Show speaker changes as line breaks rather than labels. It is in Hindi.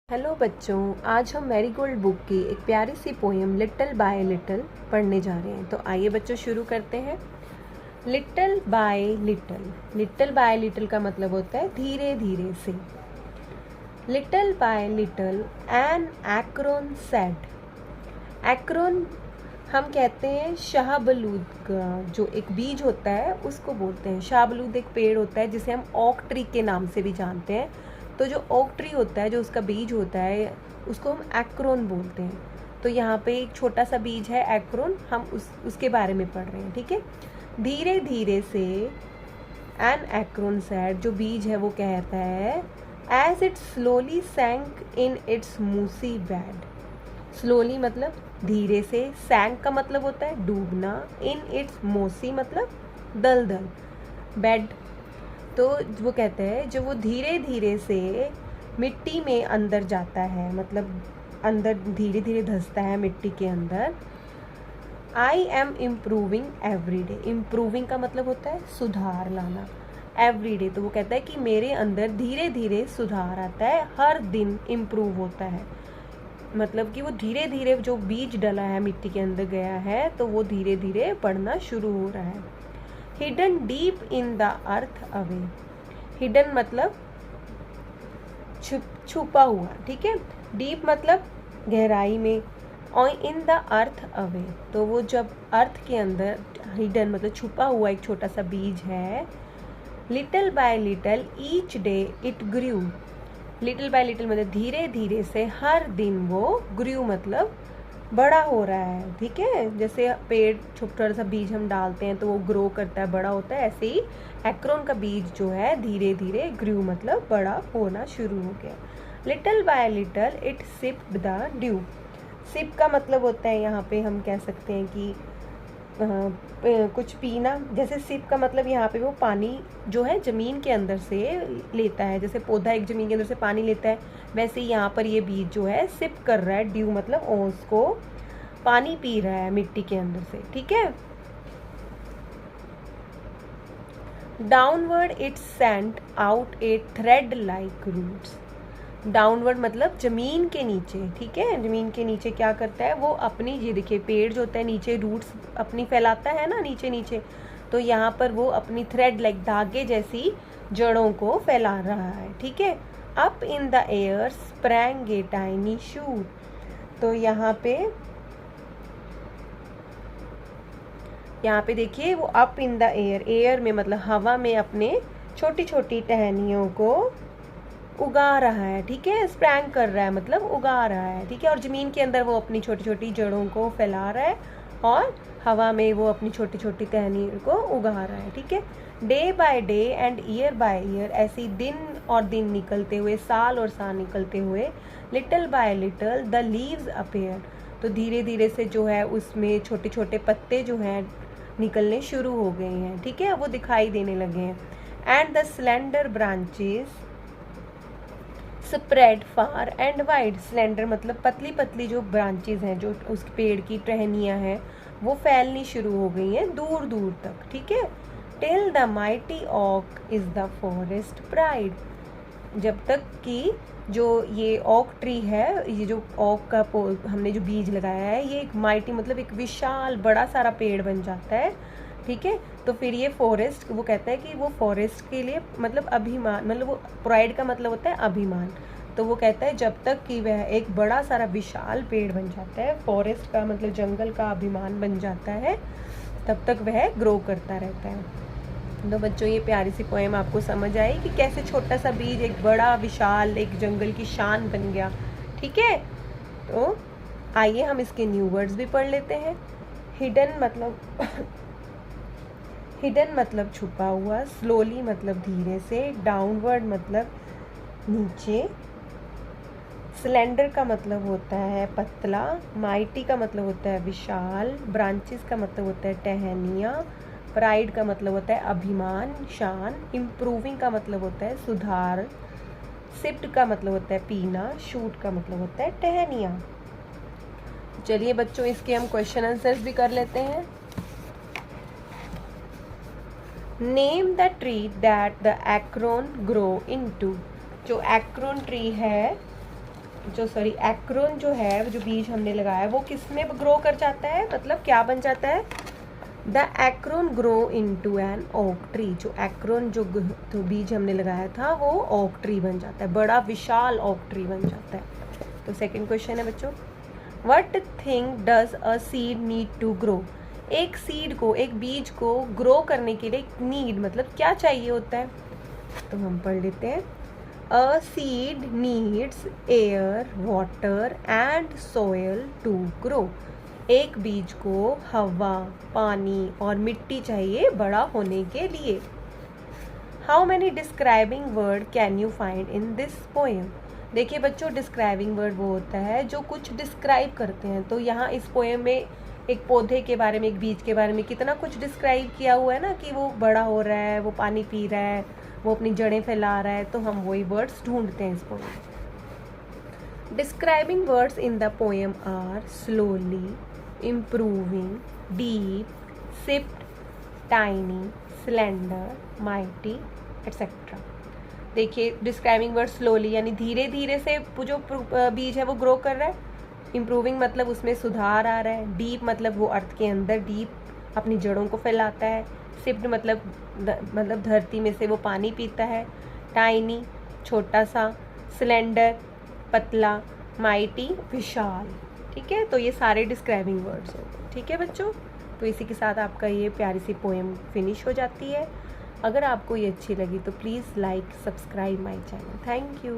हेलो बच्चों, आज हम मैरीगोल्ड बुक की एक प्यारी सी पोएम लिटिल बाय लिटिल पढ़ने जा रहे हैं। तो आइए बच्चों शुरू करते हैं। Little by little, little by little का मतलब होता है धीरे धीरे से। Little by little an acorn said. Acorn हम कहते हैं शाहबलूत का जो एक बीज होता है उसको बोलते हैं। शाहबलूत एक पेड़ होता है जिसे हम ओक ट्री के नाम से भी जानते हैं। तो जो ओक ट्री होता है, जो उसका बीज होता है, उसको हम एक्रोन बोलते हैं। तो यहाँ पे एक छोटा सा बीज है एक्रोन, हम उसके बारे में पढ़ रहे हैं। ठीक है। धीरे धीरे से एन एक्रोन सेड, जो बीज है वो कहता है, as it slowly sank in its mossy bed. Slowly मतलब धीरे से, सैंक का मतलब होता है डूबना, इन इट्स मोसी मतलब दलदल, बेड। तो वो कहते हैं जब वो धीरे धीरे से मिट्टी में अंदर जाता है, मतलब अंदर धीरे धीरे धंसता है मिट्टी के अंदर। I am improving every day. Improving का मतलब होता है सुधार लाना, एवरी डे। तो वो कहता है कि मेरे अंदर धीरे धीरे सुधार आता है, हर दिन इम्प्रूव होता है। मतलब कि वो धीरे धीरे जो बीज डला है मिट्टी के अंदर गया है तो वो धीरे धीरे बढ़ना शुरू हो रहा है। Hidden deep in the earth away. Hidden मतलब छुपा हुआ। ठीक है। डीप मतलब गहराई में, और इन द अर्थ अवे तो वो जब अर्थ के अंदर, हिडन मतलब छुपा हुआ एक छोटा सा बीज है। Little by little each day it grew. Little by little मतलब धीरे धीरे से, हर दिन वो, ग्रू मतलब बड़ा हो रहा है। ठीक है। जैसे पेड़ छोटा सा बीज हम डालते हैं तो वो ग्रो करता है, बड़ा होता है, ऐसे ही एक्रोन का बीज जो है धीरे धीरे ग्रू मतलब बड़ा होना शुरू हो गया। Little by little it sipped the dew. Sip का मतलब होता है, यहाँ पे हम कह सकते हैं कि कुछ पीना। जैसे सिप का मतलब यहाँ पे वो पानी जो है जमीन के अंदर से लेता है, जैसे पौधा एक जमीन के अंदर से पानी लेता है, वैसे ही यहाँ पर ये बीज जो है सिप कर रहा है, ड्यू मतलब ओस को पानी पी रहा है मिट्टी के अंदर से। ठीक है। Downward it sent out a thread like roots. Downward मतलब जमीन के नीचे। ठीक है। जमीन के नीचे क्या करता है वो, अपनी, ये देखिए पेड़ जो होता है नीचे रूट्स अपनी फैलाता है ना नीचे नीचे, तो यहाँ पर वो अपनी थ्रेड लाइक धागे जैसी जड़ों को फैला रहा है। ठीक है। Up in the air sprang a tiny shoot. तो यहाँ पे देखिए वो up in the air, air में मतलब हवा में अपने छोटी छोटी टहनियों को उगा रहा है। ठीक है। स्प्रैंग कर रहा है मतलब उगा रहा है। ठीक है। और ज़मीन के अंदर वो अपनी छोटी छोटी जड़ों को फैला रहा है और हवा में वो अपनी छोटी छोटी टहनी को उगा रहा है। ठीक है। Day by day and year by year, ऐसी दिन और दिन निकलते हुए, साल और साल निकलते हुए, little by little the leaves appear. तो धीरे धीरे से जो है उसमें छोटे छोटे पत्ते जो हैं निकलने शुरू हो गए हैं। ठीक है। वो दिखाई देने लगे हैं। And the slender branches spread far and wide. Slender मतलब पतली पतली जो ब्रांचेज हैं, जो उस पेड़ की टहनियाँ हैं, वो फैलनी शुरू हो गई हैं दूर दूर तक। ठीक है। Till the mighty oak is the forest pride. जब तक कि जो ये ओक ट्री है, ये जो ओक का हमने जो बीज लगाया है, ये एक माइटी मतलब एक विशाल बड़ा सारा पेड़ बन जाता है। ठीक है। तो फिर ये फॉरेस्ट, वो कहता है कि वो फॉरेस्ट के लिए मतलब अभिमान, मतलब वो प्राइड का मतलब होता है अभिमान। तो वो कहता है जब तक कि वह एक बड़ा सारा विशाल पेड़ बन जाता है, फॉरेस्ट का मतलब जंगल का अभिमान बन जाता है, तब तक वह ग्रो करता रहता है। तो बच्चों ये प्यारी सी पोएम आपको समझ आई कि कैसे छोटा सा बीज एक बड़ा विशाल एक जंगल की शान बन गया। ठीक है। तो आइए हम इसके न्यू वर्ड्स भी पढ़ लेते हैं। हिडन मतलब हिडन मतलब छुपा हुआ, स्लोली मतलब धीरे से, डाउनवर्ड मतलब नीचे, स्लेंडर का मतलब होता है पतला, माइटी का मतलब होता है विशाल, ब्रांचेस का मतलब होता है टहनियाँ, प्राइड का मतलब होता है अभिमान, शान, इम्प्रूविंग का मतलब होता है सुधार, सिप्ड का मतलब होता है पीना, शूट का मतलब होता है टहनियाँ। चलिए बच्चों इसके हम क्वेश्चन आंसर्स भी कर लेते हैं। Name the tree that the acorn grow into. जो एक्रोन ट्री है एक्रोन जो है, जो बीज हमने लगाया वो किस में ग्रो कर जाता है, मतलब क्या बन जाता है? The acorn grow into an oak tree. जो एक्रोन जो बीज हमने लगाया था वो ओक ट्री बन जाता है, बड़ा विशाल ओक ट्री बन जाता है। तो सेकंड क्वेश्चन है बच्चों, what thing does a seed need to grow? एक सीड को, एक बीज को ग्रो करने के लिए नीड मतलब क्या चाहिए होता है? तो हम पढ़ लेते हैं, a seed needs air, water and soil to grow. एक बीज को हवा, पानी और मिट्टी चाहिए बड़ा होने के लिए। How many describing word can you find in this poem? देखिए बच्चों, डिस्क्राइबिंग वर्ड वो होता है जो कुछ डिस्क्राइब करते हैं। तो यहाँ इस पोएम में एक पौधे के बारे में, एक बीज के बारे में कितना कुछ डिस्क्राइब किया हुआ है ना, कि वो बड़ा हो रहा है, वो पानी पी रहा है, वो अपनी जड़ें फैला रहा है। तो हम वही वर्ड्स ढूंढते हैं इस पोएम में। Describing words in the poem are slowly, improving, deep, sipped, tiny, slender, mighty, etc. देखिए डिस्क्राइबिंग वर्ड स्लोली यानी धीरे धीरे से जो बीज है वो ग्रो कर रहा है। इम्प्रूविंग मतलब उसमें सुधार आ रहा है। डीप मतलब वो अर्थ के अंदर डीप अपनी जड़ों को फैलाता है। सिप्ड मतलब धरती में से वो पानी पीता है। टाइनी छोटा सा, स्लेंडर पतला, माइटी विशाल। ठीक है, तो ये सारे डिस्क्राइबिंग वर्ड्स हैं। ठीक है बच्चों, तो इसी के साथ आपका ये प्यारी सी पोएम फिनिश हो जाती है। अगर आपको ये अच्छी लगी तो please like, subscribe my channel. Thank you.